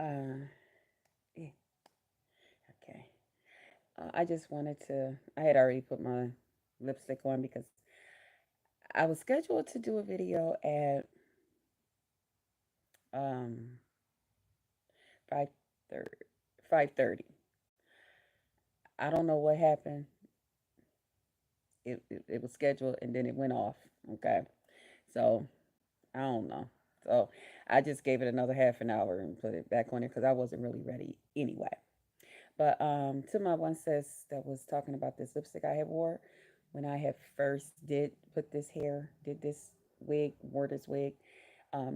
Uh, eh, okay. I just wanted to. I had already put my lipstick on because I was scheduled to do a video at um 5:30. 5:30. I don't know what happened. It was scheduled and then it went off. Okay, so I don't know. So I just gave it another half an hour and put it back on it because I wasn't really ready anyway. But to my one sis that was talking about this lipstick I had wore when I had first did put this hair, did this wig, wore this wig.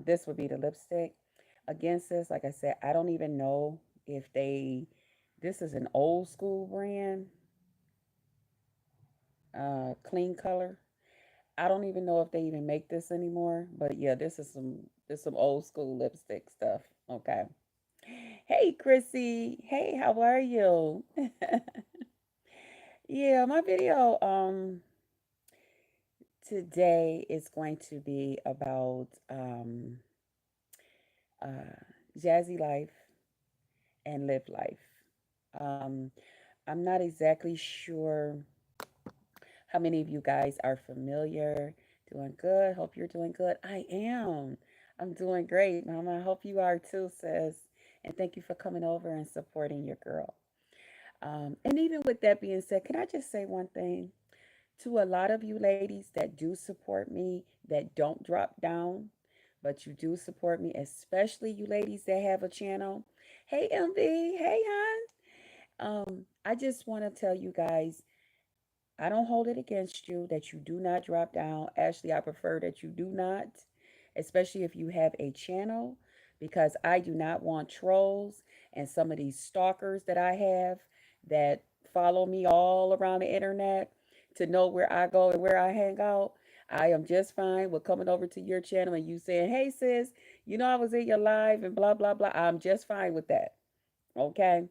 This would be the lipstick. Again, sis, like I said, I don't even know if they. This is an old school brand, clean color. I don't even know if they even make this anymore. But yeah, this some old school lipstick stuff. Okay. Hey, Chrissy. Hey, how are you? Yeah, my video today is going to be about uh Jazzy Life and Live Life. Um I'm not exactly sure how many of you guys are familiar. Doing good. Hope you're doing good. I am. I'm doing great, Mama. I hope you are too, sis. And thank you for coming over and supporting your girl. And even with that being said, can I just say one thing? To a lot of you ladies that do support me, that don't drop down, but you do support me, especially you ladies that have a channel. Hey, MV. Hey, hon. I just want to tell you guys, I don't hold it against you that you do not drop down. Actually, I prefer that you do not, especially if you have a channel, because I do not want trolls and some of these stalkers that I have that follow me all around the internet to know where I go and where I hang out. I am just fine with coming over to your channel and you saying, hey, sis, I was in your live and blah, blah, blah. I'm just fine with that. Okay.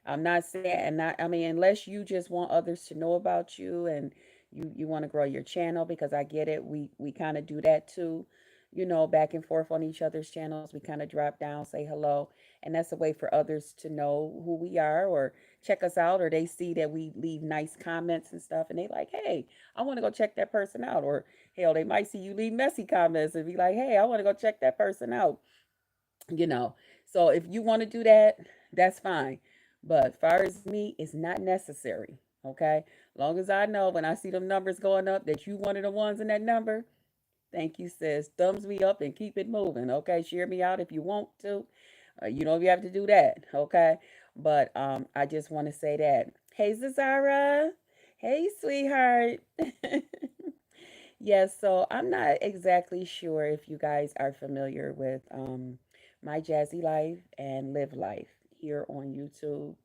I'm not saying, and not, I mean, unless you just want others to know about you and you want to grow your channel, because I get it. We kind of do that too, back and forth on each other's channels. We kind of drop down, say hello, and that's a way for others to know who we are or check us out, or they see that we leave nice comments and stuff, and they like, hey, I want to go check that person out, or hell, they might see you leave messy comments and be like, hey, I want to go check that person out you know. So if you want to do that, that's fine. But as far as me, it's not necessary. Okay. Long as I know when I see them numbers going up that you one of the ones in that number, thank you, sis. Thumbs me up and keep it moving. Okay. Share me out if you want to. You don't have to do that. Okay. But I just want to say that. Hey, Zazara. Hey, sweetheart. Yes, so I'm not exactly sure if you guys are familiar with My Jazzy Life and Live Life here on YouTube.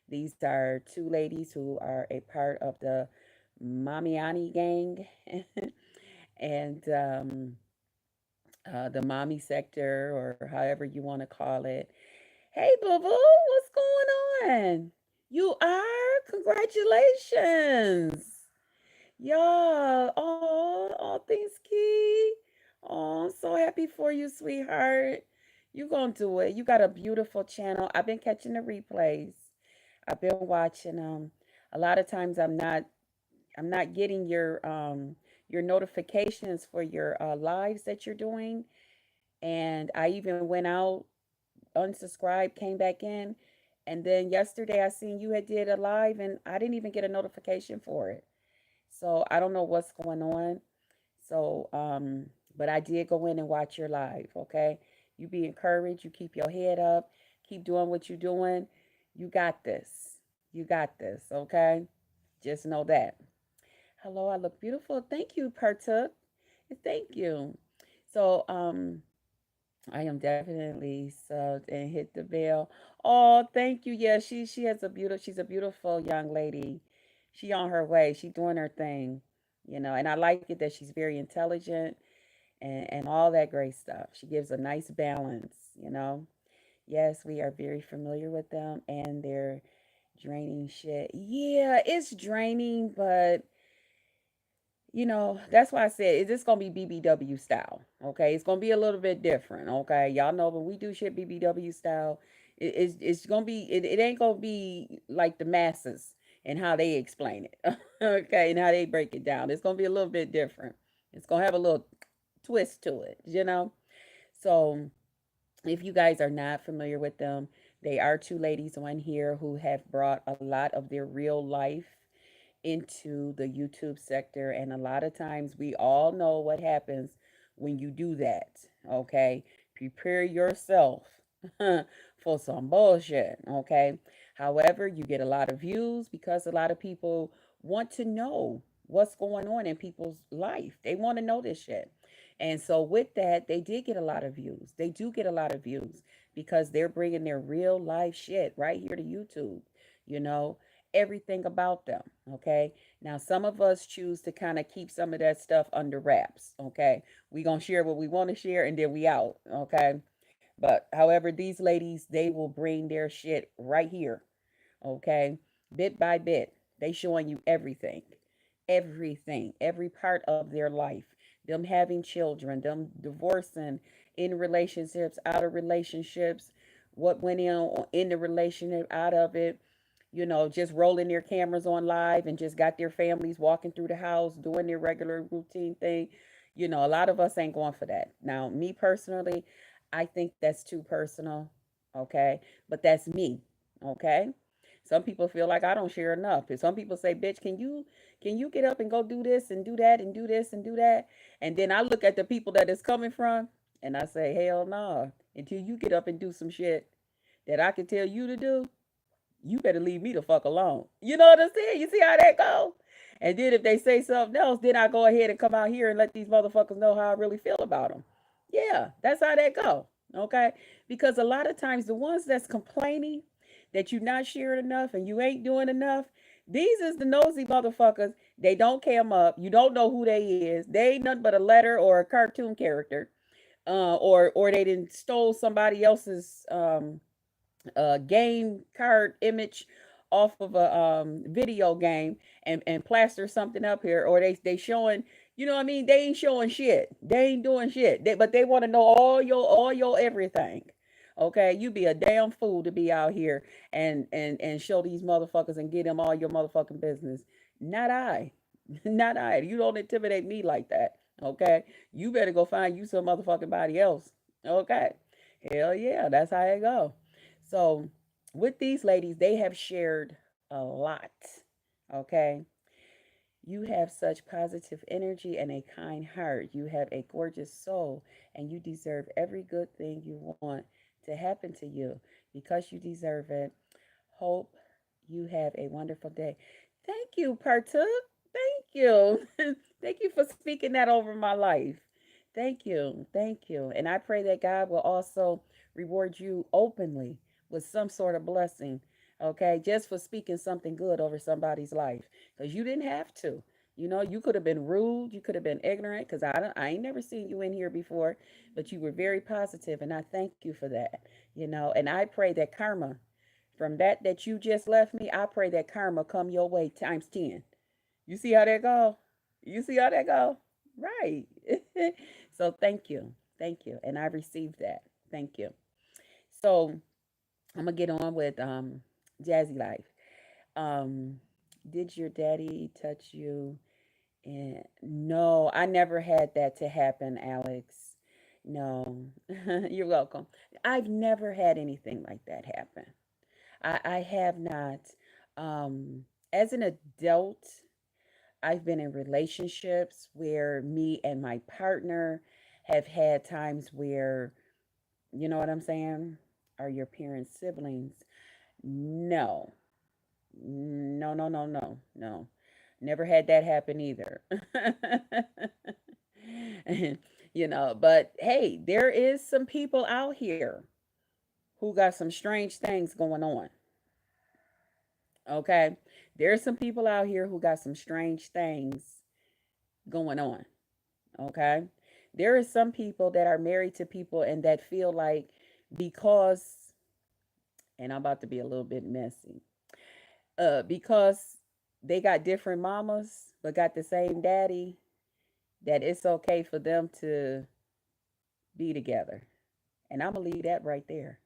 These are two ladies who are a part of the Mamiani gang and the mommy sector, or however you want to call it. Hey, boo boo, what's going on? You are? Congratulations. Yeah. Oh, all things key. Oh, I'm so happy for you, sweetheart. You gonna do it. You got a beautiful channel. I've been catching the replays. I've been watching them. A lot of times I'm not getting your notifications for your lives that you're doing. And I even went out, unsubscribed, came back in, and then yesterday I seen you had did a live and I didn't even get a notification for it. So I don't know what's going on. So, but I did go in and watch your live. Okay. You be encouraged. You keep your head up. Keep doing what you're doing. You got this. You got this. Okay. Just know that. Hello. I look beautiful. Thank you, Partook. Thank you. So, I am definitely subbed and hit the bell. Oh, thank you. Yeah, she's a beautiful young lady. She on her way. She doing her thing, and I like it that she's very intelligent and all that great stuff. She gives a nice balance. Yes, we are very familiar with them and their draining shit. Yeah, it's draining, but that's why I said it's just gonna be BBW style. Okay, it's gonna be a little bit different. Okay, y'all know when we do shit BBW style, It's gonna be it ain't gonna be like the masses and how they explain it. Okay, and how they break it down. It's gonna be a little bit different. It's gonna have a little twist to it, you know. So if you guys are not familiar with them, they are two ladies on here who have brought a lot of their real life into the YouTube sector. And a lot of times we all know what happens when you do that. Okay. Prepare yourself for some bullshit. Okay. However, you get a lot of views because a lot of people want to know what's going on in people's life. They want to know this shit. And so with that, they did get a lot of views. They do get a lot of views because they're bringing their real life shit right here to YouTube. You know, everything about them. Okay. Now, some of us choose to kind of keep some of that stuff under wraps. Okay. We going to share what we want to share and then we out. Okay. But however, these ladies, they will bring their shit right here. Okay. Bit by bit. They showing you everything. Everything. Every part of their life. Them having children, them divorcing, in relationships, out of relationships, what went in the relationship, out of it, just rolling their cameras on live and just got their families walking through the house, doing their regular routine thing. A lot of us ain't going for that. Now, me personally, I think that's too personal. Okay. But that's me. Okay. Some people feel like I don't share enough. And some people say, bitch, can you get up and go do this and do that and do this and do that? And then I look at the people that it's coming from and I say, hell no. Nah. Until you get up and do some shit that I can tell you to do, you better leave me the fuck alone. You know what I'm saying? You see how that go? And then if they say something else, then I go ahead and come out here and let these motherfuckers know how I really feel about them. Yeah, that's how that go. Okay? Because a lot of times the ones that's complaining that you not sharing enough and you ain't doing enough, these is the nosy motherfuckers. They don't cam up. You don't know who they is. They ain't nothing but a letter or a cartoon character. Or they didn't stole somebody else's game card image off of a video game and plaster something up here, or they showing, what I mean, they ain't showing shit, they ain't doing shit, but they want to know all your everything. Okay, you be a damn fool to be out here and show these motherfuckers and get them all your motherfucking business. Not I. Not I. You don't intimidate me like that. Okay, you better go find you some motherfucking body else. Okay, hell yeah, that's how it go. So, with these ladies, they have shared a lot. Okay. You have such positive energy and a kind heart. You have a gorgeous soul, and you deserve every good thing you want to happen to you because you deserve it. Hope you have a wonderful day. Thank you, Partook. Thank you. Thank you for speaking that over my life. Thank you. Thank you. And I pray that God will also reward you openly with some sort of blessing, okay, just for speaking something good over somebody's life because you didn't have to. You could have been rude, you could have been ignorant because I ain't never seen you in here before, but you were very positive, and I thank you for that. And I pray that karma from that you just left me, I pray that karma come your way times 10. You see how that go? You see how that go? Right. So thank you. Thank you. And I received that. Thank you. So I'm gonna get on with Jazzy Life. Um did your daddy touch you? And no, I never had that to happen, Alex. No. You're welcome. I've never had anything like that happen. I have not. As an adult, I've been in relationships where me and my partner have had times where, you know what I'm saying? Are your parents siblings? No. No, no, no, no, no. Never had that happen either. But hey, there is some people out here who got some strange things going on. Okay? There's some people out here who got some strange things going on. Okay? There is some people that are married to people and that feel like because, and I'm about to be a little bit messy, because they got different mamas but got the same daddy, that it's okay for them to be together. And I'm gonna leave that right there.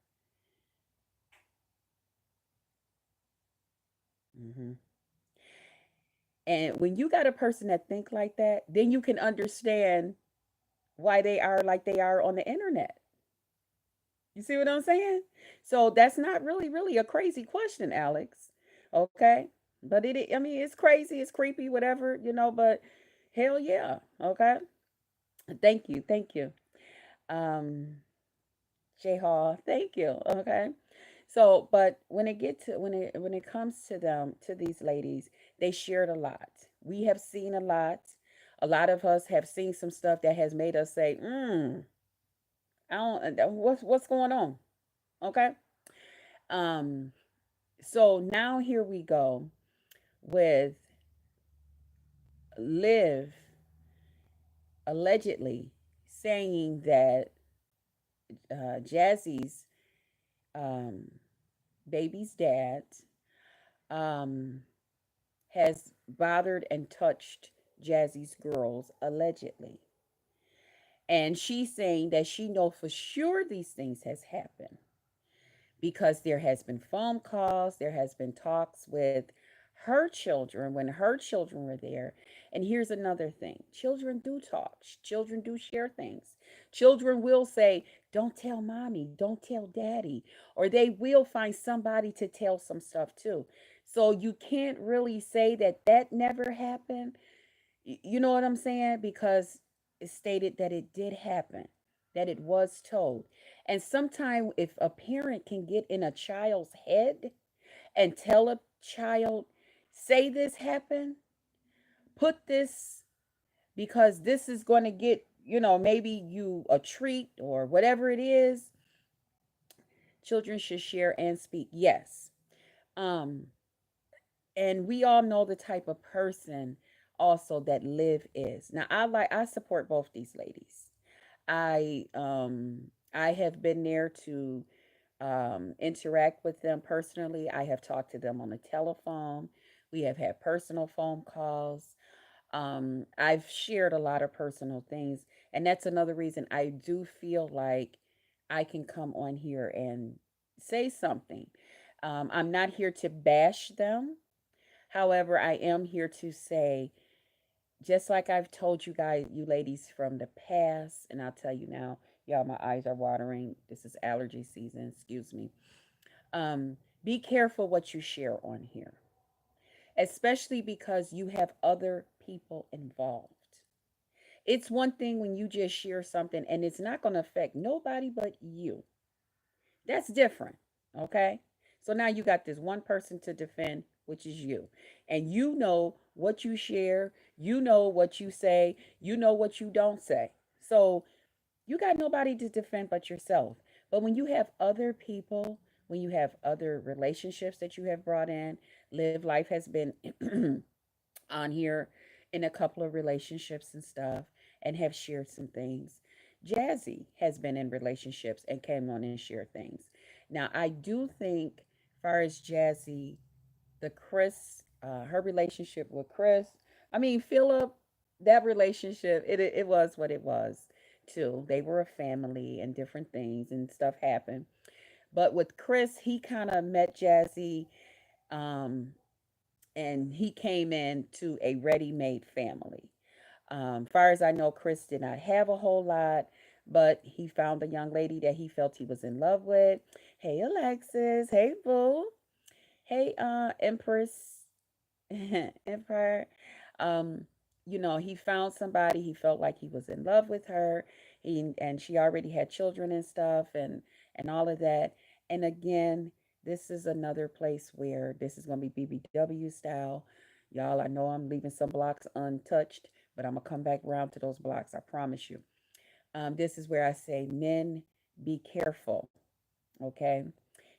Hmm. And when you got a person that think like that, then you can understand why they are like they are on the internet. You see what I'm saying? So that's not really a crazy question, Alex. Okay? But I mean, it's crazy, it's creepy, whatever, but hell yeah. Okay? Thank you. Thank you. Um J Hall, thank you. Okay. So, but when it comes to them, to these ladies, they shared a lot. We have seen a lot. A lot of us have seen some stuff that has made us say, I don't what's going on. Okay. Um so now here we go with Liv allegedly saying that Jazzy's um baby's dad um has bothered and touched Jazzy's girls allegedly. And she's saying that she know for sure these things has happened because there has been phone calls, there has been talks with her children when her children were there. And here's another thing. Children do talk. Children do share things. Children will say, "Don't tell mommy, don't tell daddy," or they will find somebody to tell some stuff to. So you can't really say that that never happened. You know what I'm saying? Because it stated that it did happen, that it was told. And sometimes, if a parent can get in a child's head and tell a child, say this happened, put this, because this is going to get, maybe you a treat or whatever it is, children should share and speak. Yes. Um, and we all know the type of person also that Liv is. Now I support both these ladies. I have been there to interact with them personally. I have talked to them on the telephone. We have had personal phone calls. I've shared a lot of personal things, and that's another reason I do feel like I can come on here and say something. I'm not here to bash them. However, I am here to say, just like I've told you guys, you ladies from the past, and I'll tell you now, y'all, my eyes are watering. This is allergy season, excuse me. Be careful what you share on here, especially because you have other people involved. It's one thing when you just share something and it's not going to affect nobody but you. That's different. Okay. So now you got this one person to defend, which is you. And you know what you share, you know what you say, you know what you don't say. So you got nobody to defend but yourself. But when you have other people, when you have other relationships that you have brought in, Live Life has been on here in a couple of relationships and stuff and have shared some things. Jazzy has been in relationships and came on and shared things. Now, I do think, as far as Jazzy, her relationship with Chris, I mean, Philip, that relationship, it was what it was too. They were a family and different things and stuff happened. But with Chris, he kind of met Jazzy, um, and he came into a ready-made family. Far as I know, Chris did not have a whole lot, but he found a young lady that he felt he was in love with. Hey, Alexis. Hey, Boo. Hey, Empress. Empire. Um, he found somebody. He felt like he was in love with her. And she already had children and stuff, and all of that. And again, this is another place where this is going to be BBW style. Y'all, I know I'm leaving some blocks untouched, but I'm gonna come back around to those blocks. I promise you. This is where I say, men, be careful. Okay.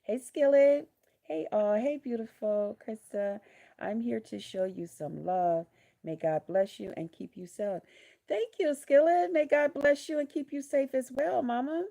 Hey, Skillet. Hey, beautiful Krista. I'm here to show you some love. May God bless you and keep you safe. Thank you, Skillet. May God bless you and keep you safe as well, Mama.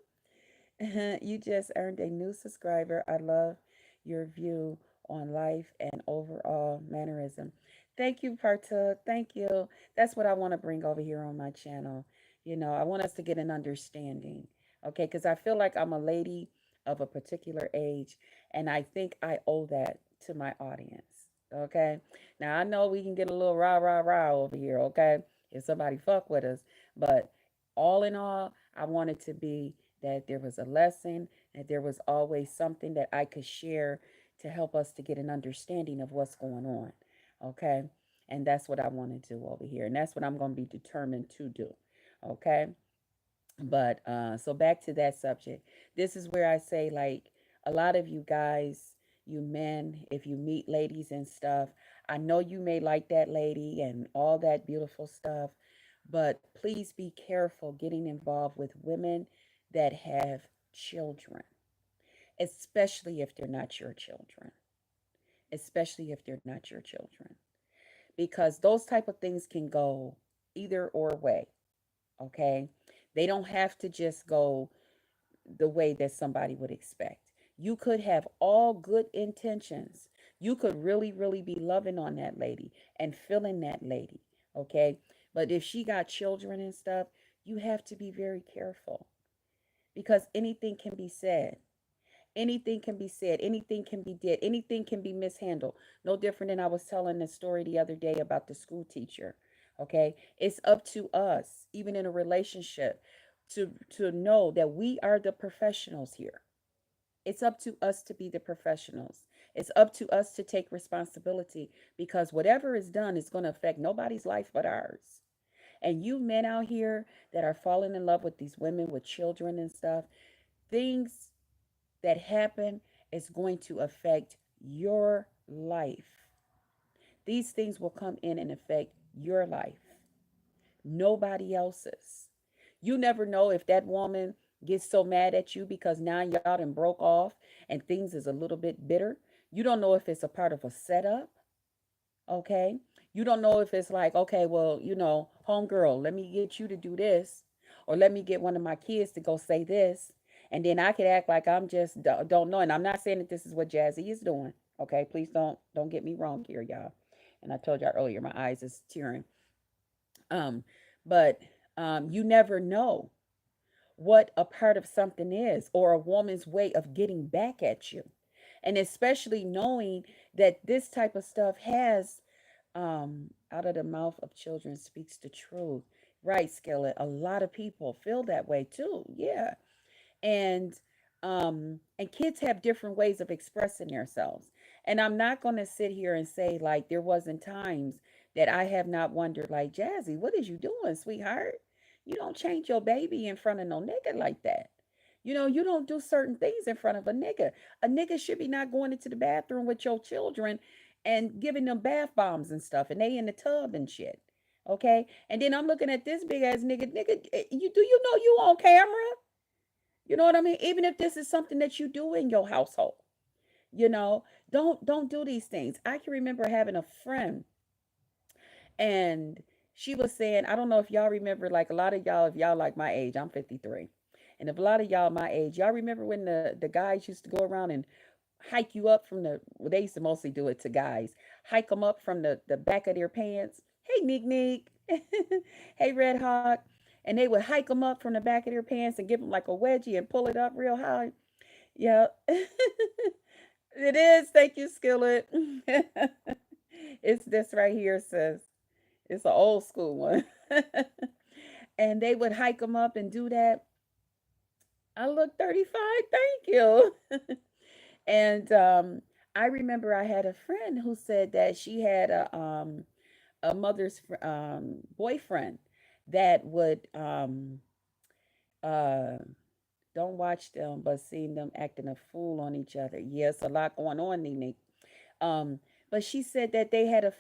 You just earned a new subscriber. I love your view on life and overall mannerism. Thank you, Partook. Thank you. That's what I want to bring over here on my channel. I want us to get an understanding. Okay, because I feel like I'm a lady of a particular age, and I think I owe that to my audience. Okay. Now I know we can get a little rah rah rah over here. Okay. If somebody fuck with us, but all in all, I want it to be that there was a lesson, that there was always something that I could share to help us to get an understanding of what's going on. Okay. And that's what I want to do over here. And that's what I'm going to be determined to do. Okay. But so back to that subject. This is where I say, like, a lot of you guys, you men, if you meet ladies and stuff, I know you may like that lady and all that beautiful stuff, but please be careful getting involved with women that have children, especially if they're not your children, especially if they're not your children, because those type of things can go either or way. Okay, they don't have to just go the way that somebody would expect. You could have all good intentions. You could really, really be loving on that lady and feeling that lady. Okay. But if she got children and stuff, you have to be very careful because anything can be said. Anything can be said, anything can be did, anything can be mishandled. No different than I was telling the story the other day about the school teacher. Okay? It's up to us, even in a relationship, to know that we are the professionals here. It's up to us to be the professionals. It's up to us to take responsibility because whatever is done is going to affect nobody's life but ours. And you men out here that are falling in love with these women with children and stuff, things that happen is going to affect your life. These things will come in and affect your life, nobody else's. You never know if that woman gets so mad at you because now y'all done broke off and things is a little bit bitter. You don't know if it's a part of a setup. Okay. You don't know if it's like, okay, well, homegirl, let me get you to do this, or let me get one of my kids to go say this, and then I could act like I'm just don't know. And I'm not saying that this is what Jazzy is doing. Okay, please don't get me wrong here, y'all. And I told y'all earlier, my eyes is tearing. Um, but you never know what a part of something is, or a woman's way of getting back at you, and especially knowing that this type of stuff has out of the mouth of children speaks the truth. Right, Skillet. A lot of people feel that way too. Yeah. And kids have different ways of expressing themselves. And I'm not going to sit here and say like there wasn't times that I have not wondered, like, Jazzy, what is you doing, sweetheart? You don't change your baby in front of no nigga like that. You don't do certain things in front of a nigga. A nigga should be not going into the bathroom with your children and giving them bath bombs and stuff, and they in the tub and shit. Okay? And then I'm looking at this big ass nigga. Nigga, you know you on camera? You know what I mean? Even if this is something that you do in your household, you know, don't do these things. I can remember having a friend, and she was saying, I don't know if y'all remember, like a lot of y'all, if y'all like my age, I'm 53. And if a lot of y'all my age, y'all remember when the guys used to go around and hike you up from well, they used to mostly do it to guys, hike them up from the back of their pants. Hey, Nick Nick. Hey, Red Hawk. And they would hike them up from the back of their pants and give them like a wedgie and pull it up real high. Yeah. It is. Thank you, Skillet. It's this right here, sis. It's an old school one. And they would hike them up and do that. I look 35. Thank you. And I remember I had a friend who said that she had a mother's boyfriend that would uh, don't watch them, but seeing them acting a fool on each other. Yes, a lot going on, Nene. Um, but she said that they had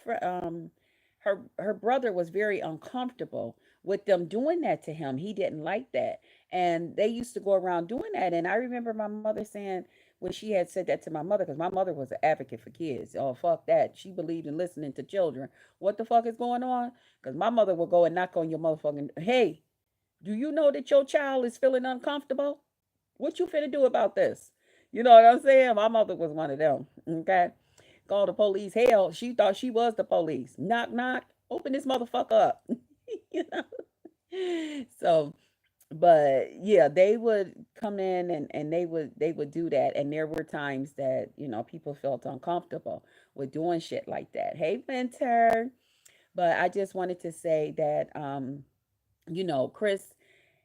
her brother was very uncomfortable with them doing that to him. He didn't like that, and they used to go around doing that. And I remember my mother saying when she had said that to my mother, because my mother was an advocate for kids. Oh, fuck that. She believed in listening to children. What the fuck is going on? Because my mother would go and knock on your motherfucking, hey, do you know that your child is feeling uncomfortable? What you finna do about this? You know what I'm saying? My mother was one of them. Okay. Call the police. Hell, she thought she was the police. Knock, knock. Open this motherfucker up. You know? So But yeah, they would come in and they would do that. And there were times that, people felt uncomfortable with doing shit like that. Hey, Winter. But I just wanted to say that Chris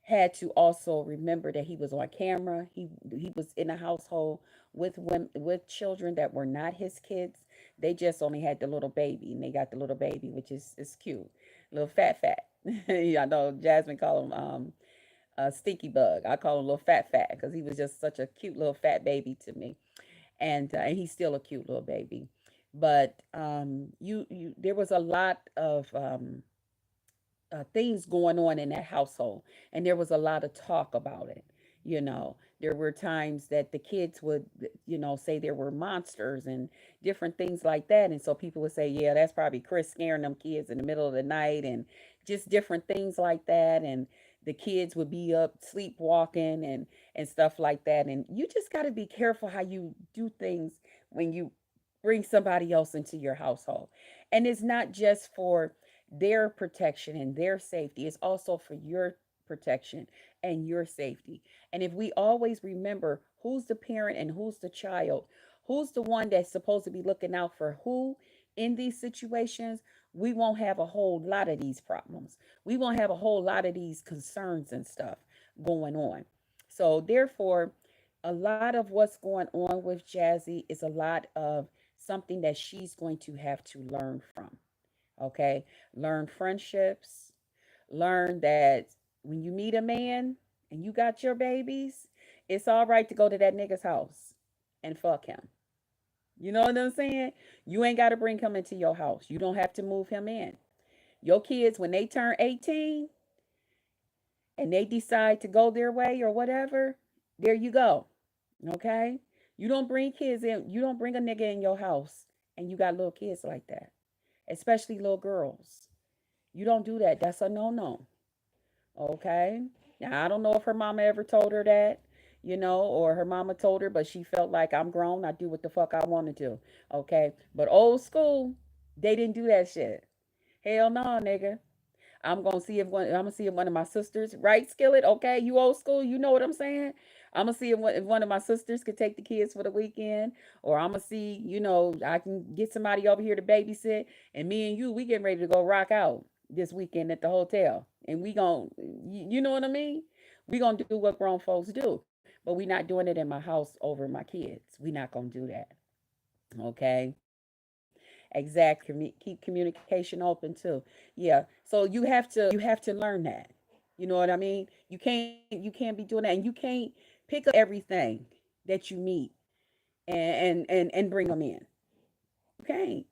had to also remember that he was on camera. He was in a household with women, with children that were not his kids. They just only had the little baby, and they got the little baby, which is cute, little fat. Yeah, I know Jasmine call him a stinky bug. I call him little fat because he was just such a cute little fat baby to me, and he's still a cute little baby. But you there was a lot of things going on in that household, and there was a lot of talk about it. There were times that the kids would, say there were monsters and different things like that, and so people would say, "Yeah, that's probably Chris scaring them kids in the middle of the night," and just different things like that. And the kids would be up sleepwalking and stuff like that. And you just got to be careful how you do things when you bring somebody else into your household. And it's not just for their protection and their safety, is also for your protection and your safety. And if we always remember who's the parent and who's the child, who's the one that's supposed to be looking out for who in these situations, we won't have a whole lot of these problems. We won't have a whole lot of these concerns and stuff going on. So, therefore, a lot of what's going on with Jazzy is a lot of something that she's going to have to learn from. Okay. Learn friendships. Learn that when you meet a man and you got your babies, it's all right to go to that nigga's house and fuck him. You know what I'm saying? You ain't got to bring him into your house. You don't have to move him in. Your kids, when they turn 18 and they decide to go their way or whatever, there you go. Okay? You don't bring kids in, you don't bring a nigga in your house and you got little kids like that, especially little girls. You don't do that. That's a no no. Okay. Now, I don't know if her mama ever told her that, or her mama told her, but she felt like I'm grown. I do what the fuck I want to do. Okay. But old school, they didn't do that shit. Hell no, nigga. I'm gonna see if one of my sisters, right, Skillet? Okay, you old school, you know what I'm saying? I'm gonna see if one of my sisters could take the kids for the weekend, or I'm gonna see, I can get somebody over here to babysit, and me and you, we getting ready to go rock out this weekend at the hotel, and we gon' you know what I mean? We gonna do what grown folks do, but we not doing it in my house over my kids. We not gonna do that. Okay. Exactly. Keep communication open too. Yeah. So you have to learn that. You know what I mean? You can't be doing that, and you can't pick up everything that you meet and bring them in. You can't.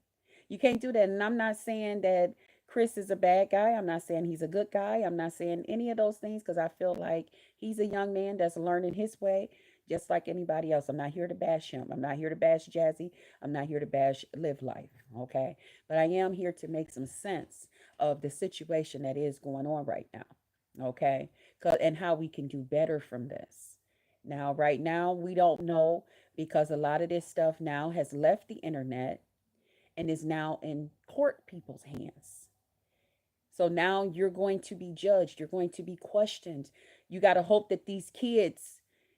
You can't do that. And I'm not saying that Chris is a bad guy. I'm not saying he's a good guy. I'm not saying any of those things because I feel like he's a young man that's learning his way just like anybody else. I'm not here to bash him. I'm not here to bash Jazzy. I'm not here to bash Live Life. Okay. But I am here to make some sense of the situation that is going on right now. Okay. And how we can do better from this. Now, right now, we don't know because a lot of this stuff now has left the internet and is now in court people's hands. So now you're going to be judged, you're going to be questioned. You got to hope that these kids,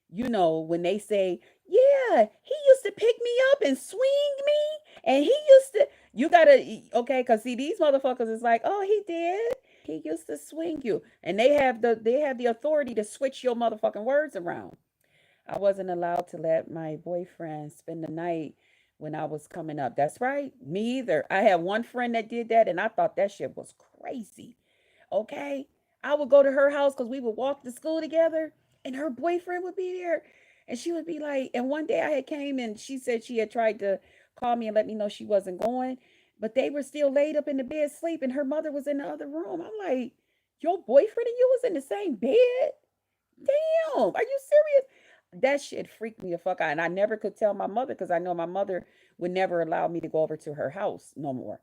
when they say, "Yeah, he used to pick me up and swing me, and he used to," you got to, okay, because see, these motherfuckers is like, "Oh, he did. He used to swing you." And they have the authority to switch your motherfucking words around. I wasn't allowed to let my boyfriend spend the night when I was coming up. That's right. Me either. I had one friend that did that and I thought that shit was crazy. Okay. I would go to her house because we would walk to school together and her boyfriend would be there. And she would be like, and one day I had came and she said she had tried to call me and let me know she wasn't going, but they were still laid up in the bed sleeping. Her mother was in the other room. I'm like, your boyfriend and you was in the same bed? Damn, are you serious? That shit freaked me the fuck out. And I never could tell my mother because I know my mother would never allow me to go over to her house no more.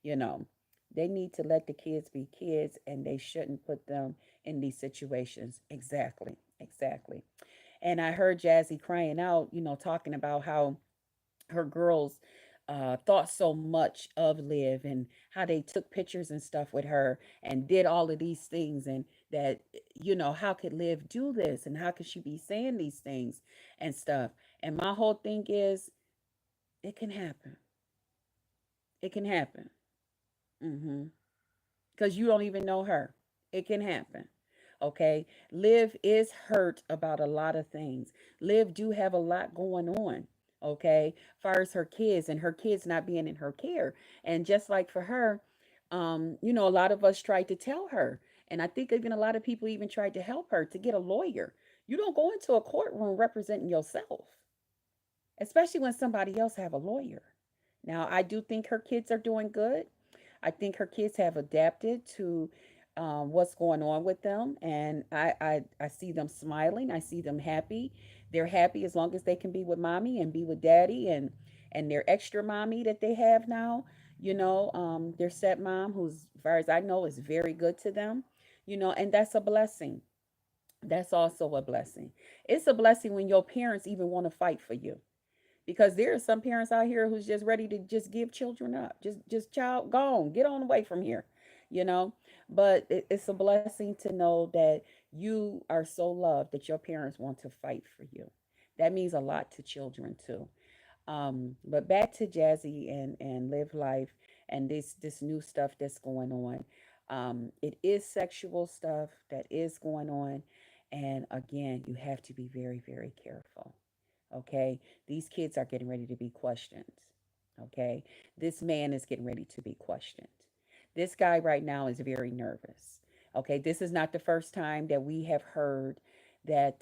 You know, they need to let the kids be kids and they shouldn't put them in these situations. Exactly. Exactly. And I heard Jazzy crying out, talking about how her girls thought so much of Liv and how they took pictures and stuff with her and did all of these things. And that, how could Liv do this and how could she be saying these things and stuff. And my whole thing is, it can happen. It can happen. Mm-hmm. Because you don't even know her. It can happen. Okay. Liv is hurt about a lot of things. Liv do have a lot going on. Okay. Far as her kids and her kids not being in her care. And just like for her, a lot of us tried to tell her. And I think even a lot of people even tried to help her to get a lawyer. You don't go into a courtroom representing yourself, especially when somebody else have a lawyer. Now, I do think her kids are doing good. I think her kids have adapted to what's going on with them, and I see them smiling. I see them happy. They're happy as long as they can be with mommy and be with daddy, and their extra mommy that they have now. Their stepmom, who's, as far as I know, is very good to them. And that's a blessing. That's also a blessing. It's a blessing when your parents even want to fight for you, because there are some parents out here who's just ready to just give children up, just child gone, get on away from here, you know but it's a blessing to know that you are so loved that your parents want to fight for you. That means a lot to children too. But back to Jazzy and Live Life and this new stuff that's going on. It is sexual stuff that is going on, and again, you have to be very, very careful. Okay, these kids are getting ready to be questioned. Okay, this man is getting ready to be questioned. This guy right now is very nervous. Okay, this is not the first time that we have heard that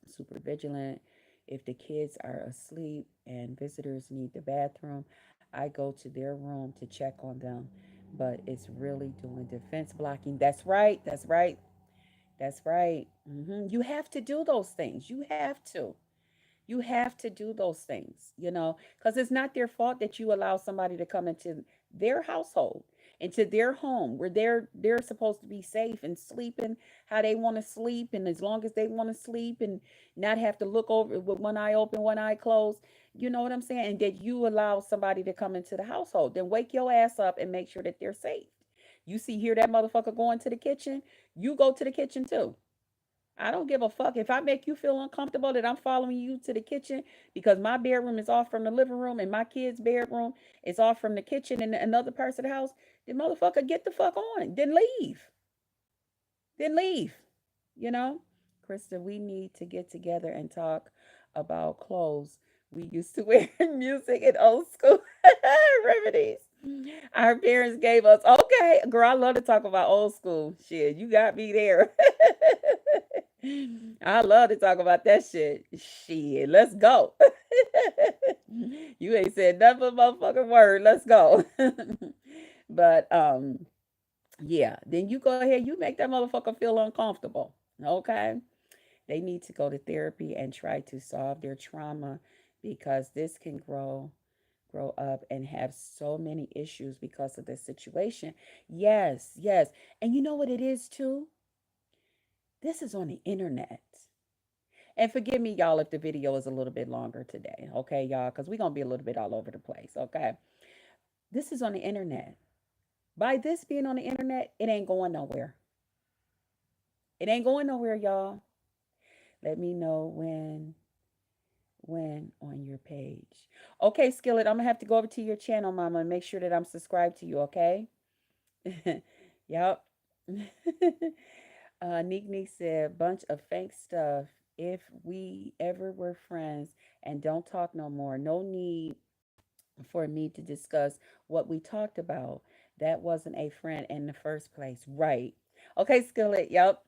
super vigilant. If the kids are asleep and visitors need the bathroom, I go to their room to check on them. But it's really doing defense blocking. That's right. That's right. That's right. You have to do those things. You have to. You have to do those things, because it's not their fault that you allow somebody to come into their household, into their home where they're supposed to be safe and sleeping how they want to sleep, and as long as they want to sleep and not have to look over with one eye open, one eye closed. You know what I'm saying? And that you allow somebody to come into the household, then wake your ass up and make sure that they're safe. You see, hear that motherfucker going to the kitchen, you go to the kitchen too. I don't give a fuck if I make you feel uncomfortable that I'm following you to the kitchen because my bedroom is off from the living room and my kid's bedroom is off from the kitchen and another part of the house. Then motherfucker, get the fuck on. Then leave. Then leave. You know, Krista, we need to get together and talk about clothes we used to wear in music in old school remedies. Our parents gave us. Okay, girl, I love to talk about old school shit. You got me there. I love to talk about that shit. Shit, let's go. You ain't said nothing but motherfucking word. Let's go. But yeah, then you go ahead, you make that motherfucker feel uncomfortable. Okay? They need to go to therapy and try to solve their trauma, because this can grow up and have so many issues because of this situation. Yes, yes. And you know what it is too? This is on the internet. And forgive me, y'all, if the video is a little bit longer today, okay, y'all, because we're going to be a little bit all over the place, okay? This is on the internet. By this being on the internet, it ain't going nowhere. It ain't going nowhere, y'all. Let me know when on your page. Okay, Skillet, I'm gonna have to go over to your channel, mama, and make sure that I'm subscribed to you, okay? Yep. Neek Neek said, bunch of fake stuff. If we ever were friends and don't talk no more, no need for me to discuss what we talked about. That wasn't a friend in the first place. Right. Okay, Skillet. Yep.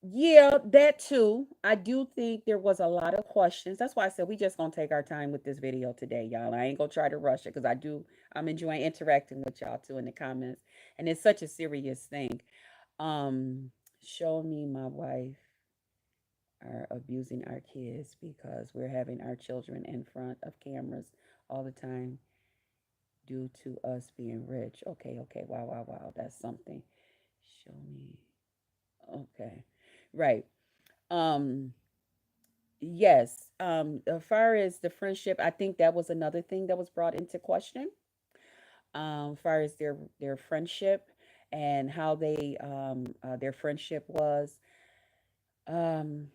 Yeah, that too. I do think there was a lot of questions. That's why I said we just gonna take our time with this video today, y'all. I ain't gonna try to rush it because I'm enjoying interacting with y'all too in the comments. And it's such a serious thing. Um, show me my wife are abusing our kids because we're having our children in front of cameras all the time due to us being rich. Okay, okay. Wow, wow, wow. That's something. Show me. Okay. Right. Um, yes. As far as the friendship, I think that was another thing that was brought into question. As far as their friendship and how they their friendship was. Um,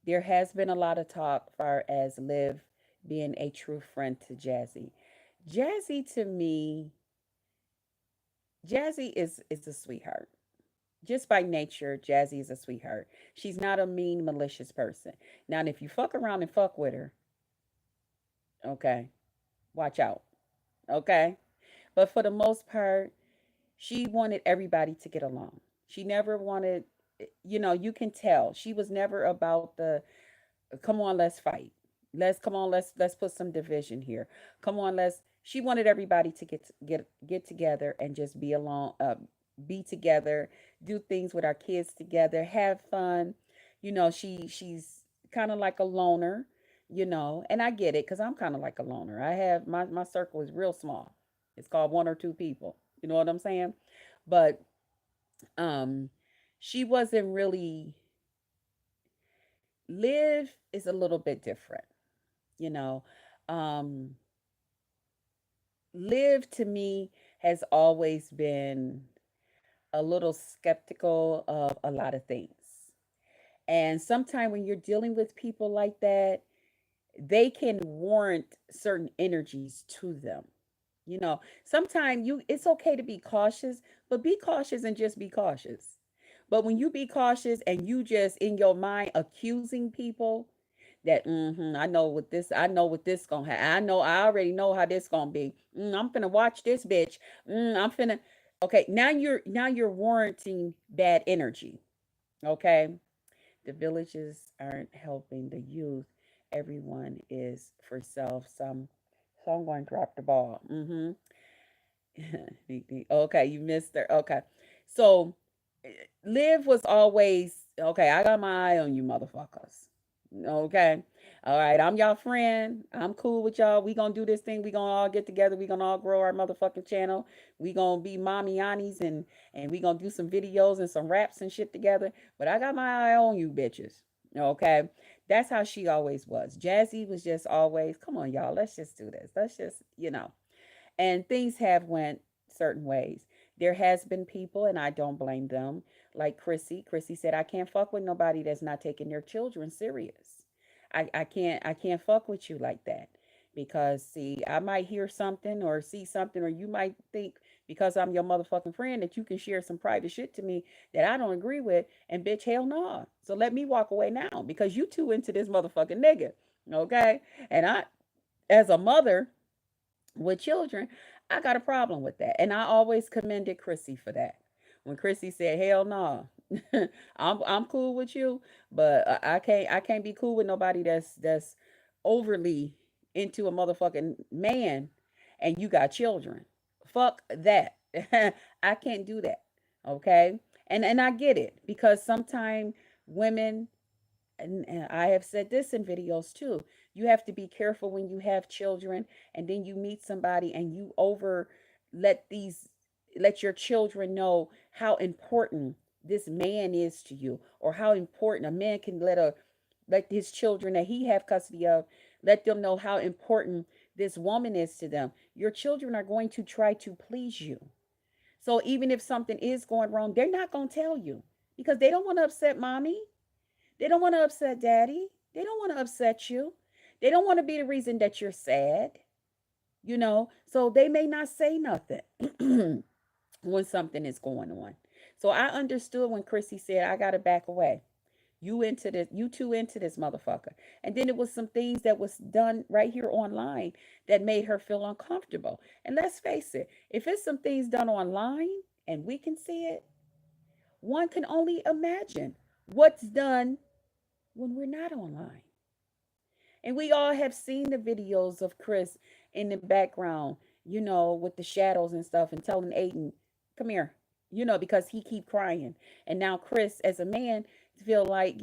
there has been a lot of talk far as Liv being a true friend to Jazzy. Jazzy to me, Jazzy is a sweetheart. Just by nature, Jazzy is a sweetheart. She's not a mean, malicious person. Now, if you fuck around and fuck with her, okay, watch out, okay? But for the most part, she wanted everybody to get along. She never wanted, you can tell she was never about the come on, let's fight. Come on, let's put some division here. Come on, let's. She wanted everybody to get together and just be along, be together, do things with our kids together, have fun. She's kind of like a loner, and I get it because I'm kind of like a loner. I have my circle is real small. It's called one or two people. You know what I'm saying? But um, she wasn't really. Live is a little bit different. you know um Live to me has always been a little skeptical of a lot of things, and sometimes when you're dealing with people like that, they can warrant certain energies to them. Sometimes it's okay to be cautious, but be cautious and just be cautious. But when you be cautious and you just in your mind accusing people, that I know what this gonna happen. I already know how this gonna be. I'm finna watch this bitch. I'm finna. Okay, now you're warranting bad energy. Okay, the villages aren't helping the youth. Everyone is for self. Someone dropped the ball. Okay, you missed her. Okay. So Liv was always, okay, I got my eye on you motherfuckers. Okay. All right, I'm y'all friend. I'm cool with y'all. We gonna do this thing. We gonna all get together. We gonna all grow our motherfucking channel. We gonna be mommy aunties, and we gonna do some videos and some raps and shit together. But I got my eye on you bitches. Okay. That's how she always was. Jazzy was just always, come on, y'all. Let's just do this. Let's just, and things have went certain ways. There has been people, and I don't blame them, like Chrissy said, I can't fuck with nobody that's not taking their children serious. I can't fuck with you like that, because see, I might hear something or see something, or you might think because I'm your motherfucking friend that you can share some private shit to me that I don't agree with, and bitch, hell no. So let me walk away now because you too into this motherfucking nigga. Okay. And I, as a mother with children, I got a problem with that. And I always commended Chrissy for that. When Chrissy said, "Hell no, I'm cool with you, but I can't be cool with nobody that's overly into a motherfucking man, and you got children. Fuck that. I can't do that. Okay, and I get it because sometimes women, and I have said this in videos too. You have to be careful when you have children and then you meet somebody and you over let these let your children know how important this man is to you, or how important a man can let his children that he have custody of, let them know how important this woman is to them. Your children are going to try to please you. So even if something is going wrong, they're not going to tell you because they don't want to upset mommy. They don't want to upset daddy. They don't want to upset you. They don't want to be the reason that you're sad. So they may not say nothing when something is going on. So I understood when Chrissy said, I got to back away. You too into this motherfucker. And then it was some things that was done right here online that made her feel uncomfortable. And let's face it, if it's some things done online and we can see it, one can only imagine what's done when we're not online. And we all have seen the videos of Chris in the background, with the shadows and stuff, and telling Aiden, come here, because he keep crying. And now Chris, as a man, feel like,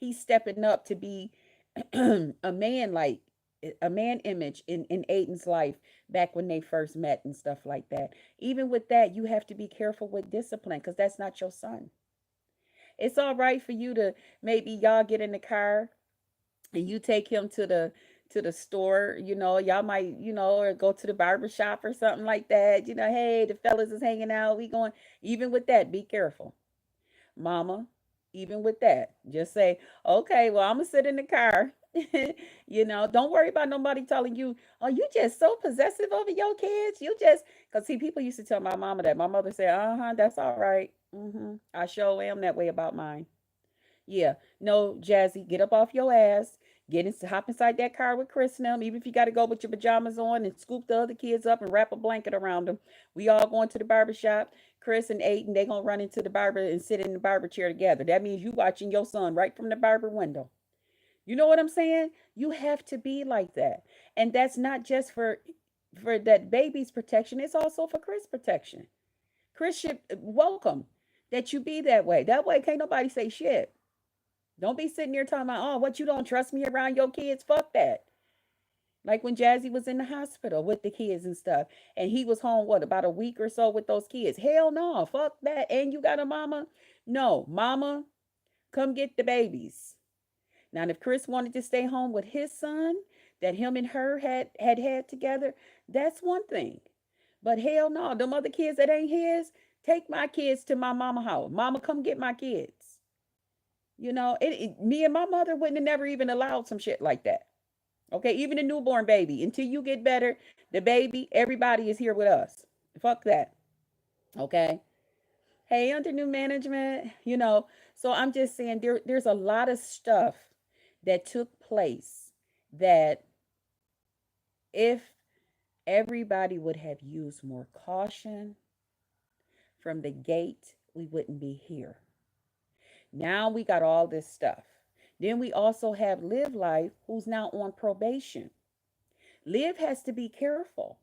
he's stepping up to be a man, like a man image in Aiden's life back when they first met and stuff like that. Even with that, you have to be careful with discipline because that's not your son. It's all right for you to maybe y'all get in the car and you take him to the store, y'all might, or go to the barber shop or something like that. Hey, the fellas is hanging out. We going, even with that, be careful, mama. Even with that, just say, okay, well, I'm gonna sit in the car. Don't worry about nobody telling you, oh, you just so possessive over your kids. You just, because see, people used to tell my mama that. My mother said, uh-huh, that's all right. I sure am that way about mine. Yeah, no, Jazzy, get up off your ass. Hop inside that car with Chris and them, even if you got to go with your pajamas on and scoop the other kids up and wrap a blanket around them. We all going to the barber shop. Chris and Aiden, they going to run into the barber and sit in the barber chair together. That means you watching your son right from the barber window. You know what I'm saying? You have to be like that. And that's not just for that baby's protection, it's also for Chris' protection. Chris should welcome that you be that way. That way can't nobody say shit. Don't be sitting there talking about, oh, what, you don't trust me around your kids? Fuck that. Like when Jazzy was in the hospital with the kids and stuff, and he was home, what, about a week or so with those kids? Hell no, fuck that. And you got a mama? No, mama, come get the babies. Now, if Chris wanted to stay home with his son that him and her had together, that's one thing. But hell no, them other kids that ain't his, take my kids to my mama house. Mama, come get my kids. Me and my mother wouldn't have never even allowed some shit like that. Okay, even a newborn baby, until you get better, the baby, everybody is here with us. Fuck that. Okay. Hey, under new management, so I'm just saying there's a lot of stuff that took place that if everybody would have used more caution from the gate, we wouldn't be here. Now we got all this stuff. Then we also have Live Life, who's now on probation. Liv has to be careful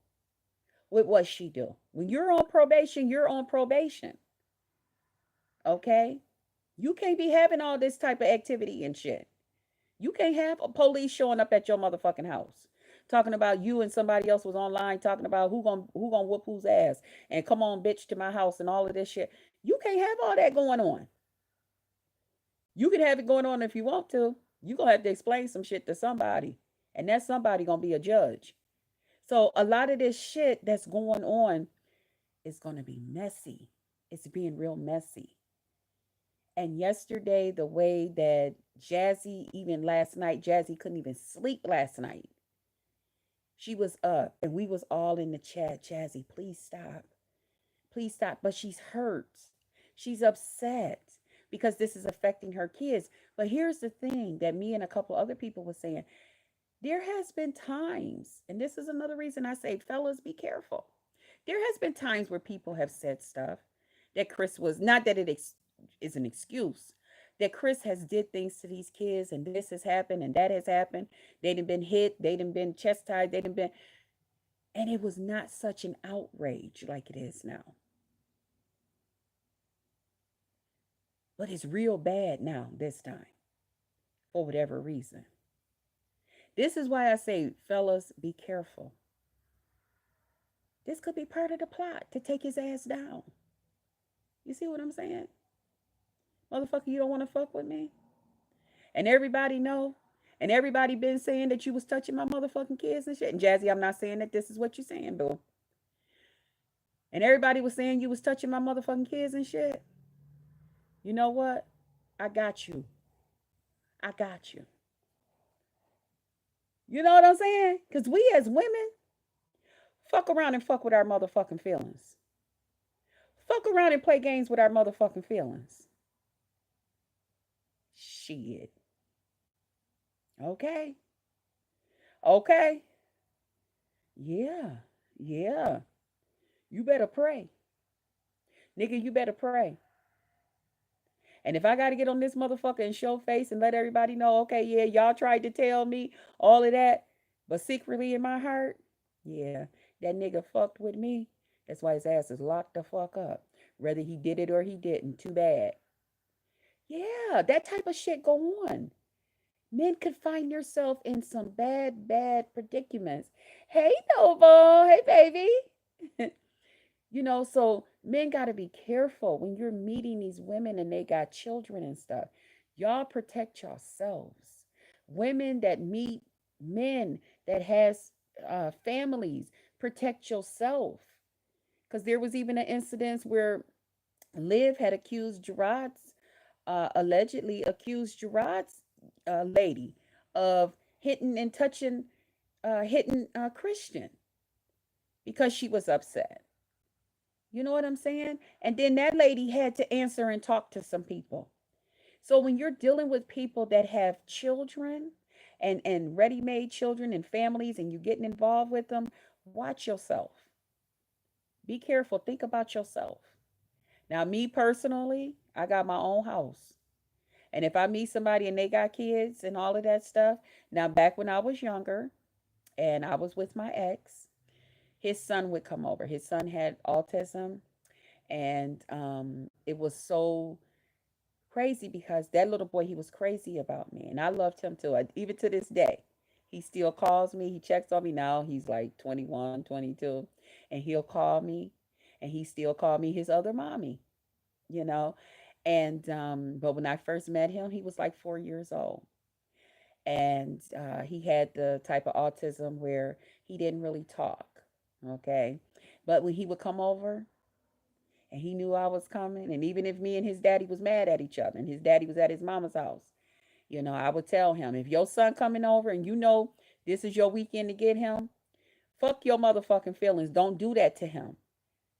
with what she do. When you're on probation, you're on probation. Okay? You can't be having all this type of activity and shit. You can't have a police showing up at your motherfucking house talking about you and somebody else was online talking about who gonna whoop whose ass and come on bitch to my house and all of this shit. You can't have all that going on. You can have it going on if you want to. You gonna have to explain some shit to somebody, and that somebody gonna be a judge. So a lot of this shit that's going on is gonna be messy. It's being real messy. And yesterday, the way that Jazzy, even last night, Jazzy couldn't even sleep last night. She was up, and we was all in the chat. Jazzy, please stop. Please stop. But she's hurt. She's upset because this is affecting her kids. But here's the thing that me and a couple other people were saying. There has been times, and this is another reason I say, fellas, be careful. There has been times where people have said stuff that Chris was, not that is an excuse, that Chris has did things to these kids, and this has happened, and that has happened. They done been hit, they done been chastised, they done been, and it was not such an outrage like it is now. But it's real bad now, this time, for whatever reason. This is why I say, fellas, be careful. This could be part of the plot to take his ass down. You see what I'm saying? Motherfucker, you don't want to fuck with me? And everybody know, and everybody been saying that you was touching my motherfucking kids and shit. And Jazzy, I'm not saying that this is what you're saying, boo. And everybody was saying you was touching my motherfucking kids and shit. You know what? I got you. I got you. You know what I'm saying? Because we as women, fuck around and fuck with our motherfucking feelings. Fuck around and play games with our motherfucking feelings. Shit. Okay. Okay. Yeah. Yeah. You better pray. Nigga, you better pray. And if I got to get on this motherfucker and show face and let everybody know, okay, yeah, y'all tried to tell me all of that, but secretly in my heart, yeah, that nigga fucked with me. That's why his ass is locked the fuck up. Whether he did it or he didn't, too bad. Yeah, that type of shit go on. Men could find yourself in some bad, bad predicaments. Hey, Noble. Hey, baby. So men got to be careful when you're meeting these women and they got children and stuff. Y'all protect yourselves. Women that meet Men that has families, protect yourself. Because there was even an incident where Liv had accused Gerard's, allegedly accused Gerard's lady of hitting and touching, hitting Christian because she was upset. You know what I'm saying? And then that lady had to answer and talk to some people. So when you're dealing with people that have children and ready-made children and families and you're getting involved with them, watch yourself. Be careful. Think about yourself. Now, me personally, I got my own house. And if I meet somebody and they got kids and all of that stuff, now back when I was younger and I was with my ex, his son would come over. His son had autism, and it was so crazy because that little boy, he was crazy about me, and I loved him too. Even to this day, he still calls me. He checks on me now. He's like 21, 22, and he'll call me, and he still call me his other mommy, you know. And but when I first met him, he was like 4 years old, and he had the type of autism where he didn't really talk. Okay, but when he would come over and he knew I was coming, and even if me and his daddy was mad at each other, and his daddy was at his mama's house, I would tell him, if your son coming over and this is your weekend to get him, fuck your motherfucking feelings. Don't do that to him.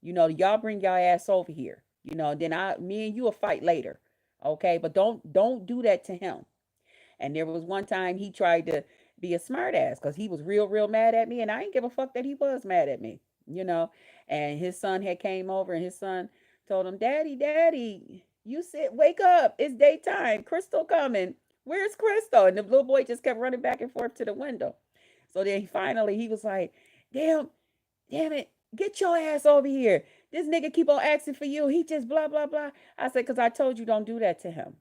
Y'all bring y'all ass over here. Then me and you will fight later. Okay, but don't do that to him. And there was one time he tried to be a smart ass because he was real mad at me, and I didn't give a fuck that he was mad at me. You know, and his son had came over, and his son told him, Daddy, you wake up, it's daytime, Crystal coming. Where's Crystal? And the little boy just kept running back and forth to the window. So then finally he was like, damn it, get your ass over here. This nigga keep on asking for you. He just blah blah blah. I said, because I told you don't do that to him.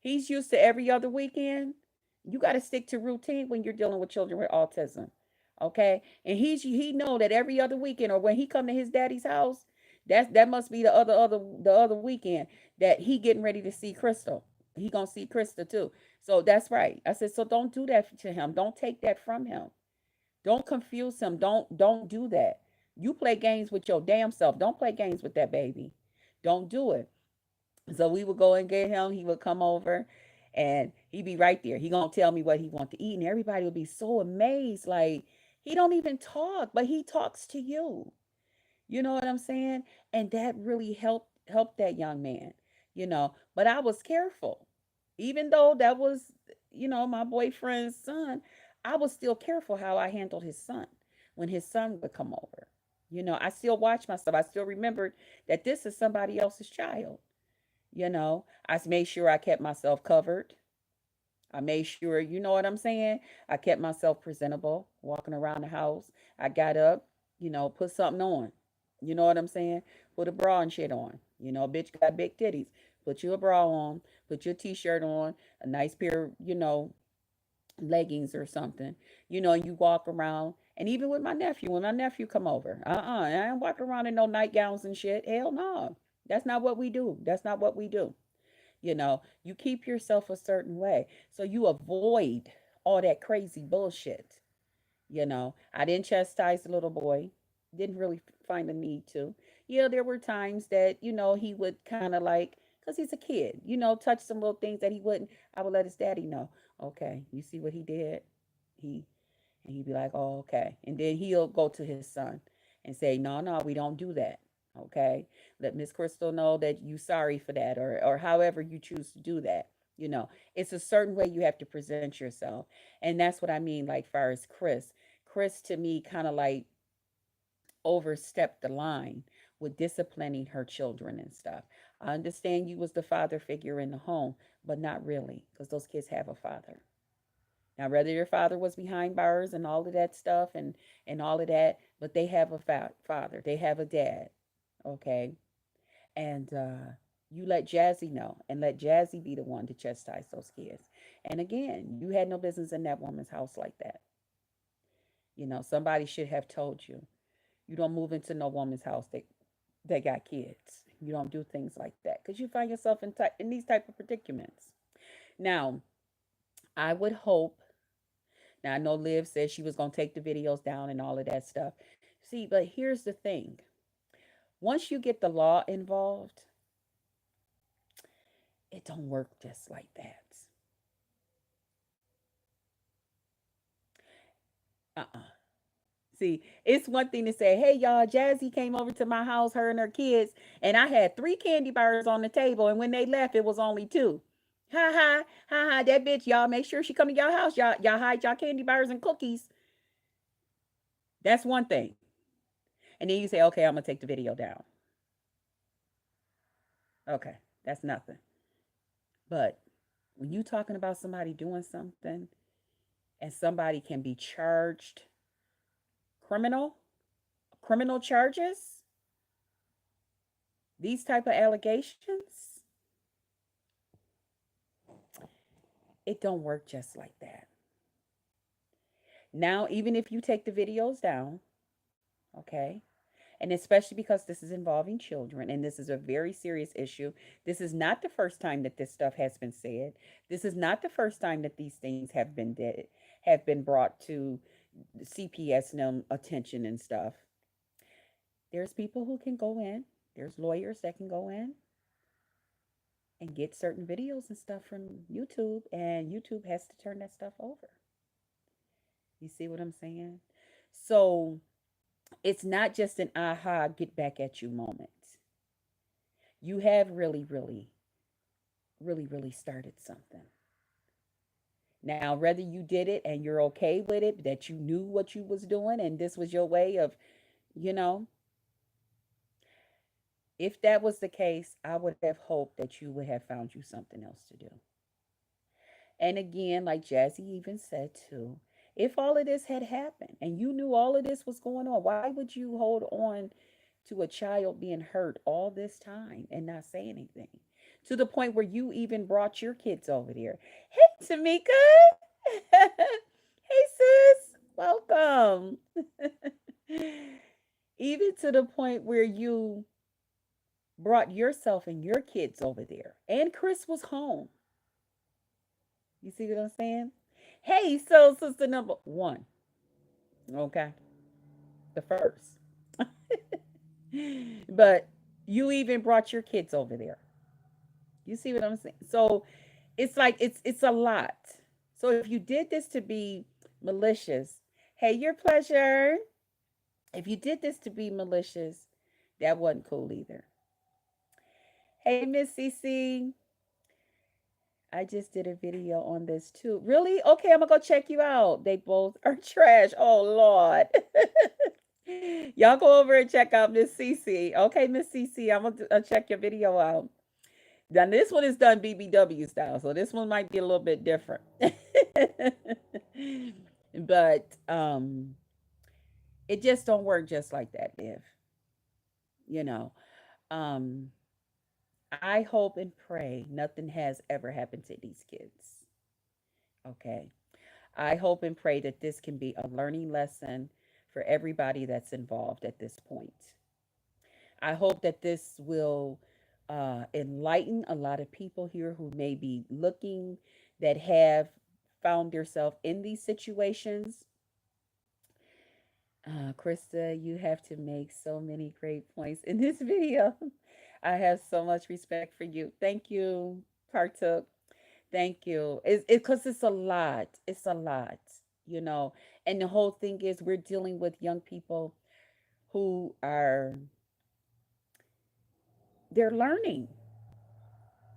He's used to every other weekend. You got to stick to routine when you're dealing with children with autism. Okay? And he know that every other weekend, or when he come to his daddy's house, that must be the other weekend that he getting ready to see Crystal. He going to see Krista too. So that's right. I said, so don't do that to him. Don't take that from him. Don't confuse him. Don't do that. You play games with your damn self. Don't play games with that baby. Don't do it. So we would go and get him. He would come over and he'd be right there. He gonna tell me what he want to eat. And everybody would be so amazed. Like, he don't even talk, but he talks to you. You know what I'm saying? And that really helped that young man. But I was careful. Even though that was, my boyfriend's son, I was still careful how I handled his son when his son would come over. I still watched myself. I still remembered that this is somebody else's child. I made sure I kept myself covered. I made sure, you know what I'm saying? I kept myself presentable, walking around the house. I got up, put something on. You know what I'm saying? Put a bra and shit on. Bitch got big titties. Put you a bra on, put your t-shirt on, a nice pair, leggings or something. And you walk around. And even with my nephew, when my nephew come over, I ain't walking around in no nightgowns and shit. Hell no. That's not what we do. That's not what we do. You keep yourself a certain way. So you avoid all that crazy bullshit. I didn't chastise the little boy. Didn't really find the need to. Yeah, there were times that, he would kind of like, because he's a kid, touch some little things that he wouldn't. I would let his daddy know. Okay, you see what he did? He and he'd be like, oh, okay. And then he'll go to his son and say, no, we don't do that. Okay. Let Miss Crystal know that you sorry for that, or however you choose to do that. It's a certain way you have to present yourself. And that's what I mean, like far as Chris. Chris to me kind of like overstepped the line with disciplining her children and stuff. I understand you was the father figure in the home, but not really, because those kids have a father. Now, whether your father was behind bars and all of that stuff and all of that, but they have a father, they have a dad, okay? And you let Jazzy know, and let Jazzy be the one to chastise those kids. And again, you had no business in that woman's house like that. Somebody should have told you. You don't move into no woman's house that got kids. You don't do things like that because you find yourself in these type of predicaments. Now, I would hope Now, I know Liv said she was going to take the videos down and all of that stuff. See, but here's the thing, once you get the law involved, it don't work just like that. Uh-uh. See, it's one thing to say, hey, y'all, Jazzy came over to my house, her and her kids, and I had 3 candy bars on the table, and when they left, it was only 2. Ha ha, ha ha, that bitch, y'all make sure she come to y'all house. Y'all hide y'all candy bars and cookies. That's one thing. And then you say, okay, I'm gonna take the video down. Okay, that's nothing. But when you talking about somebody doing something and somebody can be charged criminal, criminal charges, these type of allegations, it don't work just like that. Now, even if you take the videos down, okay, and especially because this is involving children and this is a very serious issue. This is not the first time that this stuff has been said. This is not the first time that these things have been brought to CPS attention and stuff. There's people who can go in. There's lawyers that can go in and get certain videos and stuff from YouTube, and YouTube has to turn that stuff over. You see what I'm saying? So it's not just an aha, get back at you moment. You have really started something. Now, whether you did it and you're okay with it, that you knew what you was doing and this was your way of, you know, if that was the case, I would have hoped that you would have found you something else to do. And again, like Jazzy even said too, if all of this had happened and you knew all of this was going on, why would you hold on to a child being hurt all this time and not say anything? To the point where you even brought your kids over there. Hey, Tamika. Hey, sis. Welcome. Even to the point where you brought yourself and your kids over there. And Chris was home. You see what I'm saying? Hey, so sister number one. Okay. The first. But you even brought your kids over there. You see what I'm saying? So it's like it's a lot. So if you did this to be malicious, hey, your pleasure. If you did this to be malicious, that wasn't cool either. Hey, Miss CC, I just did a video on this too. Really? Okay, I'm gonna go check you out. They both are trash. Oh Lord. Y'all go over and check out Miss CC. Okay, Miss CC, I'm gonna check your video out. Now this one is done BBW style, so this one might be a little bit different. But it just don't work just like that, Liv. You know. Um I hope and pray nothing has ever happened to these kids. Okay. I hope and pray that this can be a learning lesson for everybody that's involved at this point. I hope that this will enlighten a lot of people here who may be looking, that have found yourself in these situations. Krista, you have to make so many great points in this video. I have so much respect for you. Thank you, Partook. Thank you. It's because it's a lot. It's a lot, you know. And the whole thing is we're dealing with young people who are they're learning,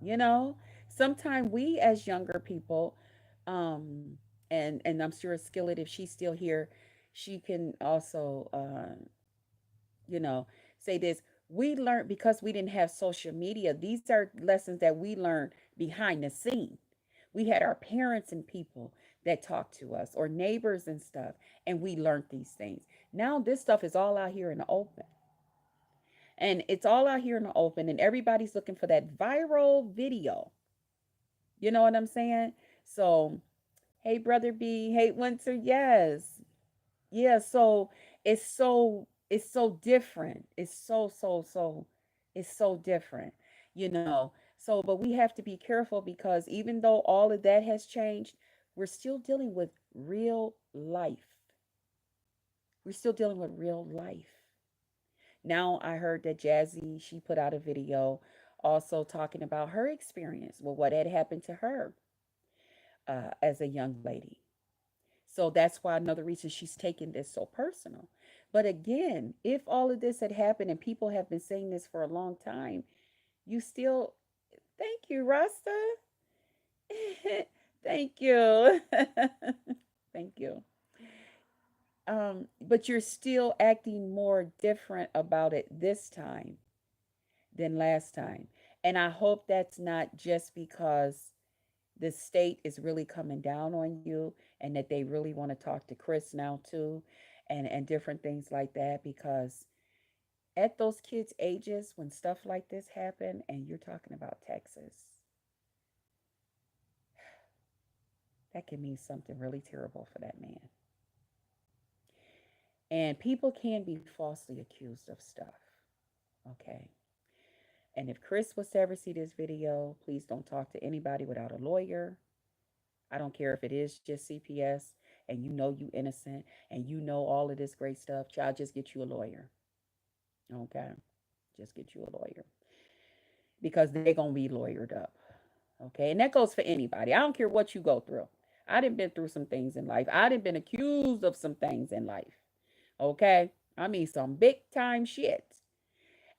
you know. Sometimes we as younger people, and I'm sure Skillet, if she's still here, she can also you know, say this. We learned because we didn't have social media. These are lessons that we learned behind the scene. We had our parents and people that talked to us or neighbors and stuff, and we learned these things. Now this stuff is all out here in the open. And it's all out here in the open, and everybody's looking for that viral video. You know what I'm saying? So, hey, Brother B, hey, Winter, yes. Yeah, so it's so different. It's so different, you know. So, but we have to be careful because even though all of that has changed, We're still dealing with real life. We're still dealing with real life. Now I heard that Jazzy, she put out a video also talking about her experience with what had happened to her as a young lady. So that's why another reason she's taking this so personal. But again, if all of this had happened and people have been saying this for a long time, you still, thank you, Rasta. Thank you. Thank you. But you're still acting more different about it this time than last time. And I hope that's not just because the state is really coming down on you and that they really want to talk to Chris now too and different things like that, because at those kids ages when stuff like this happen and you're talking about Texas, that can mean something really terrible for that man. And people can be falsely accused of stuff. Okay. And if Chris was to ever see this video, please don't talk to anybody without a lawyer. I don't care if it is just CPS and you know you innocent and you know all of this great stuff. Child, just get you a lawyer. Okay. Just get you a lawyer because they're going to be lawyered up. Okay. And that goes for anybody. I don't care what you go through. I done been through some things in life. I done been accused of some things in life. Okay. I mean, some big time shit.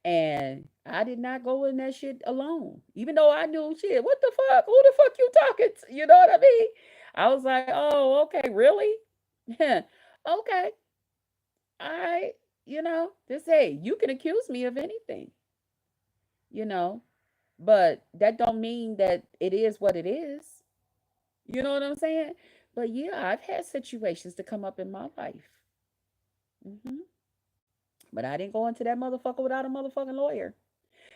And I did not go in that shit alone. Even though I knew shit, what the fuck? Who the fuck you talking to? You know what I mean? I was like, oh, okay, really? Okay. All right. Just hey, you can accuse me of anything, you know, but that don't mean that it is what it is. You know what I'm saying? But yeah, I've had situations to come up in my life. hmm But I didn't go into that motherfucker without a motherfucking lawyer.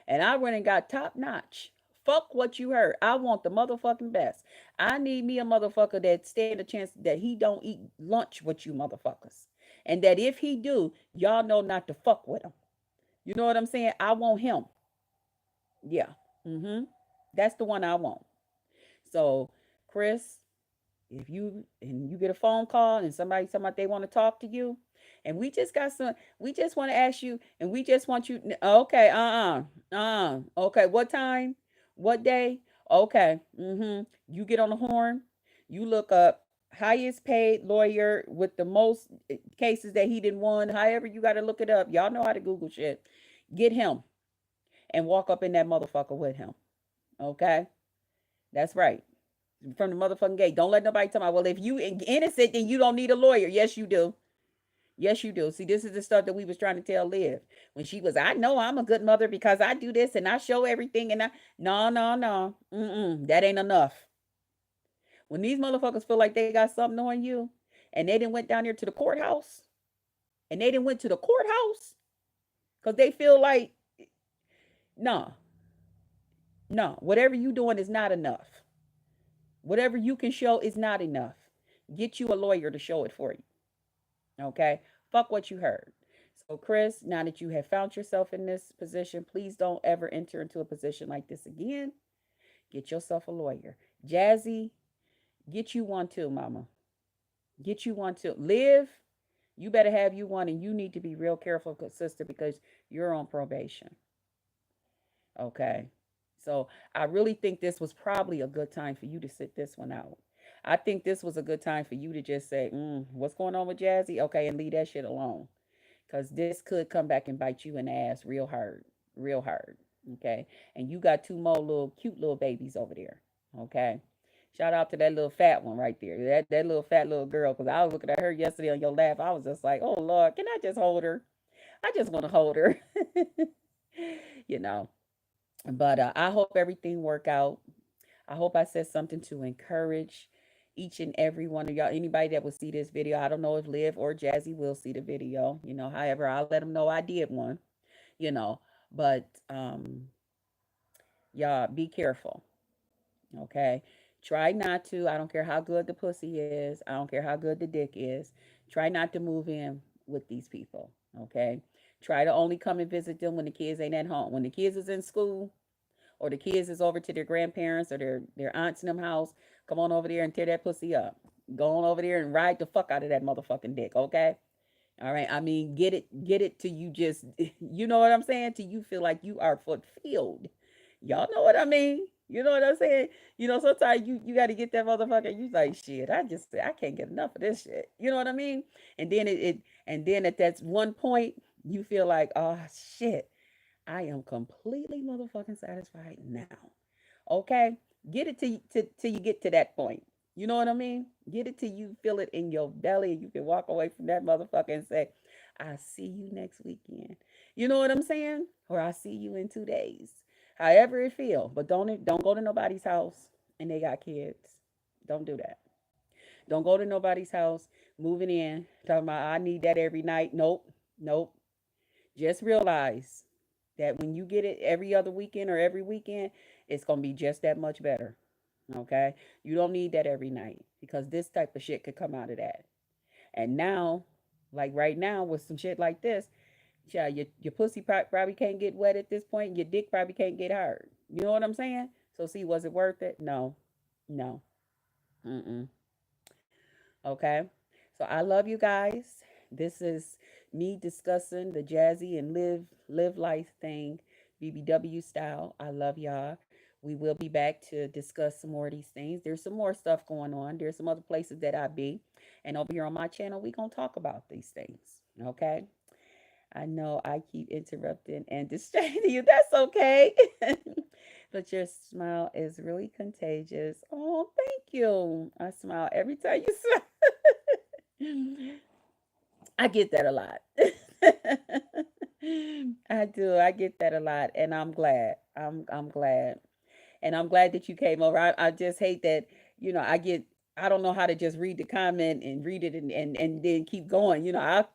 And I went and got top notch. Fuck what you heard. I want the motherfucking best. I need me a motherfucker that stand a chance that he don't eat lunch with you motherfuckers. And that if he do, y'all know not to fuck with him. You know what I'm saying? I want him. Yeah. Mm-hmm. That's the one I want. So, Chris, if you get a phone call and somebody talking about they want to talk to you, and we just want to ask you, and we just want you, okay, okay, what time, what day, okay, you get on the horn, you look up highest paid lawyer with the most cases that he didn't won, however you got to look it up, y'all know how to Google shit, get him and walk up in that motherfucker with him, okay, that's right, from the motherfucking gate. Don't let nobody tell me, well, if you innocent, then you don't need a lawyer. Yes, you do. Yes, you do. See, this is the stuff that we was trying to tell Liv when she was, I know I'm a good mother because I do this and I show everything and no, no, no. That ain't enough. When these motherfuckers feel like they got something on you and they didn't went down there to the courthouse and they didn't went to the courthouse because they feel like, no, no, whatever you doing is not enough. Whatever you can show is not enough. Get you a lawyer to show it for you. Okay? Fuck what you heard. So, Chris, now that you have found yourself in this position, please don't ever enter into a position like this again. Get yourself a lawyer. Jazzy, get you one too, mama. Get you one too. Liv, you better have you one, and you need to be real careful, sister, because you're on probation. Okay? So, I really think this was probably a good time for you to sit this one out. I think this was a good time for you to just say, what's going on with Jazzy? Okay, and leave that shit alone. Because this could come back and bite you in the ass real hard. Real hard. Okay. And you got two more little cute little babies over there. Okay. Shout out to that little fat one right there. That little fat little girl. Because I was looking at her yesterday on your lap. I was just like, oh Lord, can I just hold her? I just want to hold her. you know. But I hope everything work out. I hope I said something to encourage each and every one of y'all. Anybody that will see this video, I don't know if Liv or Jazzy will see the video. However, I'll let them know I did one. You know, but y'all be careful. Okay, try not to. I don't care how good the pussy is. I don't care how good the dick is. Try not to move in with these people. Okay, try to only come and visit them when the kids ain't at home. When the kids is in school, or the kids is over to their grandparents or their aunts in them house, Come on over there and tear that pussy up. Go on over there and ride the fuck out of that motherfucking dick, okay? All right. I mean, get it till you just, you know what I'm saying? Till you feel like you are fulfilled. Y'all know what I mean? You know what I'm saying? Sometimes you got to get that motherfucker. You like shit. I can't get enough of this shit. You know what I mean? And then and then at that one point you feel like, oh shit, I am completely motherfucking satisfied now. Okay? Get it till you get to that point. You know what I mean? Get it till you feel it in your belly and you can walk away from that motherfucker and say, I see you next weekend. You know what I'm saying? Or I see you in 2 days. However it feel. But don't go to nobody's house and they got kids. Don't do that. Don't go to nobody's house moving in, talking about I need that every night. Nope. Nope. Just realize that when you get it every other weekend or every weekend, it's going to be just that much better. Okay? You don't need that every night because this type of shit could come out of that. And now, like right now, with some shit like this, yeah, your pussy probably can't get wet at this point. Your dick probably can't get hard. You know what I'm saying? So, see, was it worth it? No. No. Mm-mm. Okay. So I love you guys. This is me discussing the Jazzy and live life thing, BBW style. I love y'all. We will be back to discuss some more of these things. There's some more stuff going on. There's some other places that I be. And over here on my channel, we gonna talk about these things. Okay. I know I keep interrupting and distracting you. That's okay. But your smile is really contagious. Oh, thank you. I smile every time you smile. I get that a lot. I do. I get that a lot, and I'm glad. I'm glad, and I'm glad that you came over. I just hate that I don't know how to just read the comment and read it and then keep going. I'll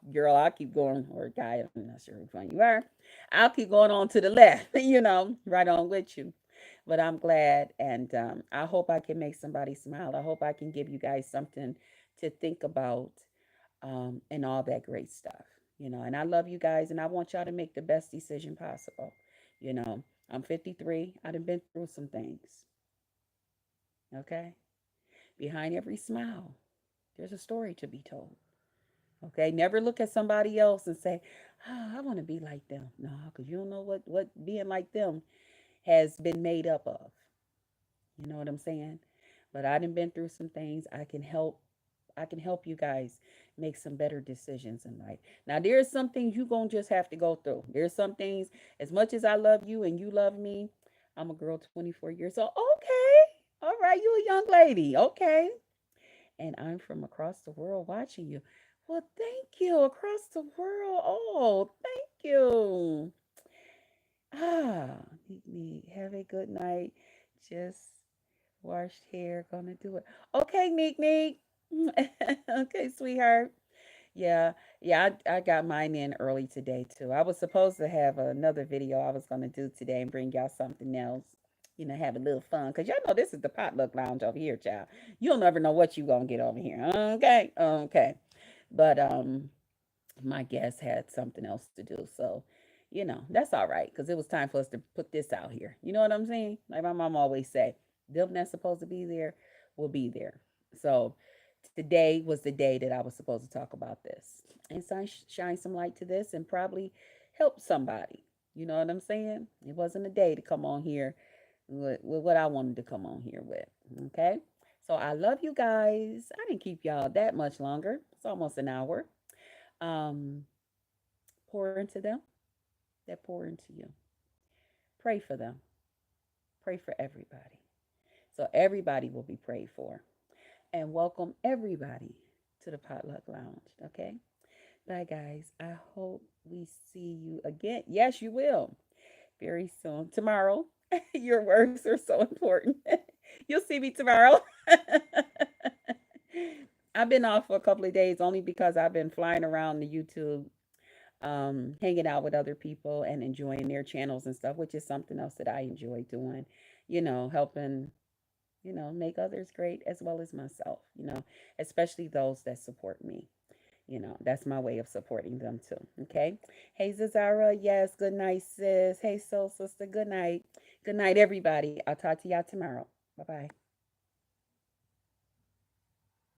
keep going, or guy, I'm not sure which one you are. I'll keep going on to the left, right on with you. But I'm glad, and I hope I can make somebody smile. I hope I can give you guys something to think about, and all that great stuff. And I love you guys, and I want y'all to make the best decision possible. I'm 53. I've been through some things. Okay, behind every smile, there's a story to be told. Okay, never look at somebody else and say, "Oh, I want to be like them." No, because you don't know what being like them has been made up of. You know what I'm saying? But I done been through some things. I can help you guys make some better decisions in life. Now there's some things you gonna just have to go through. There's some things, as much as I love you and you love me, I'm a girl 24 years old. Okay. All right, you a young lady. Okay. And I'm from across the world watching you. Well, thank you. Across the world. Oh, thank you. Meet me. Have a good night. Just washed hair. Gonna do it. Okay, Meek Meek. Okay, sweetheart. Yeah, yeah, I got mine in early today too. I was supposed to have another video I was gonna do today and bring y'all something else. Have a little fun. Cause y'all know this is the potluck lounge over here, child. You'll never know what you gonna get over here. Okay, okay. But my guest had something else to do. So, that's all right. Cause it was time for us to put this out here. You know what I'm saying? Like my mom always say, them that's supposed to be there will be there. So today was the day that I was supposed to talk about this and shine some light to this and probably help somebody. You know what I'm saying? It wasn't a day to come on here with what I wanted to come on here with. Okay. So I love you guys. I didn't keep y'all that much longer. It's almost an hour. Um, pour into them that pour into you. Pray for them. Pray for everybody. So everybody will be prayed for. And welcome everybody to the Potluck Lounge. Okay. Bye, guys. I hope we see you again. Yes, you will. Very soon. Tomorrow. Your words are so important. You'll see me tomorrow. I've been off for a couple of days only because I've been flying around the YouTube, hanging out with other people and enjoying their channels and stuff, which is something else that I enjoy doing. Helping, make others great as well as myself, especially those that support me. That's my way of supporting them too. Okay. Hey, Zazara. Yes. Good night, sis. Hey, soul sister. Good night. Good night, everybody. I'll talk to y'all tomorrow. Bye bye.